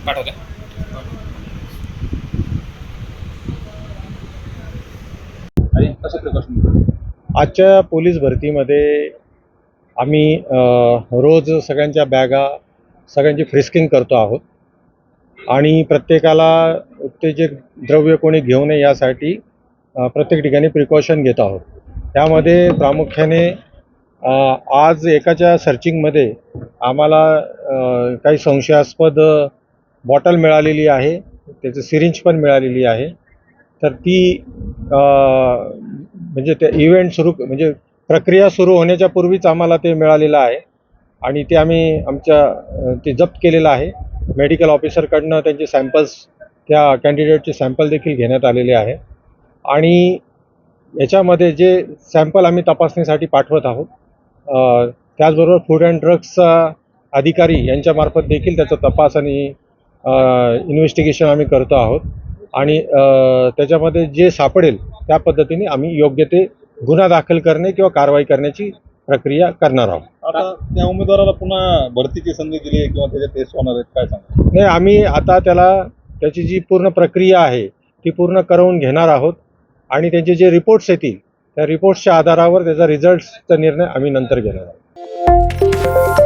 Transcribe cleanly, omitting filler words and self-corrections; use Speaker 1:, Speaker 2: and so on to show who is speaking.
Speaker 1: पाठवलं. आणि कसं प्रिकॉशन
Speaker 2: आजच्या पोलीस भरतीमध्ये आम्ही रोज सगळ्यांच्या बॅगा सगळ्यांची फ्रिस्किंग करतो आहोत आणि प्रत्येकाला उत्तेजक द्रव्य कोणी घेऊ नये यासाठी प्रत्येक ठिकाणी प्रिकॉशन घेत आहोत. त्यामध्ये प्रामुख्याने आज एकाच्या सर्चिंगमध्ये आम्हाला काही संशयास्पद बॉटल मिळालेली आहे, त्याचं सिरिंज पण मिळालेली आहे. तर ती म्हणजे ते इव्हेंट म्हणजे प्रक्रिया सुरू होण्याच्या पूर्वीच आम्हाला ते मिळालेलं आहे आणि ते आम्ही ते जप्त केलेलं आहे. मेडिकल ऑफिसरकडनं त्यांचे सॅम्पल्स त्या कॅन्डिडेटचे सॅम्पल देखील घेण्यात आलेले आहे आणि याच्यामध्ये जे सॅम्पल आम्ही तपासणीसाठी पाठवत आहोत, त्याचबरोबर फूड अँड ड्रग्सचा अधिकारी यांच्यामार्फत देखील त्याचा तपास आणि इन्व्हेस्टिगेशन आम्ही करतो आहोत आणि त्याच्यामध्ये जे सापडेल त्या पद्धतीने आम्ही योग्य ते गुन्हा दाखल करणे किंवा कारवाई करण्याची प्रक्रिया करणार आहोत.
Speaker 3: आता त्या उमेदवाराला पुन्हा भरतीची संधी दिली आहे किंवा त्याचे टेस्ट होणार आहेत, काय सांगा?
Speaker 2: नाही, आम्ही आता त्याची जी पूर्ण प्रक्रिया आहे ती पूर्ण करवून घेणार आहोत आणि त्यांचे जे रिपोर्ट्स येतील त्या रिपोर्ट्सच्या आधारावर त्याचा रिझल्टचा निर्णय आम्ही नंतर घेणार आहोत.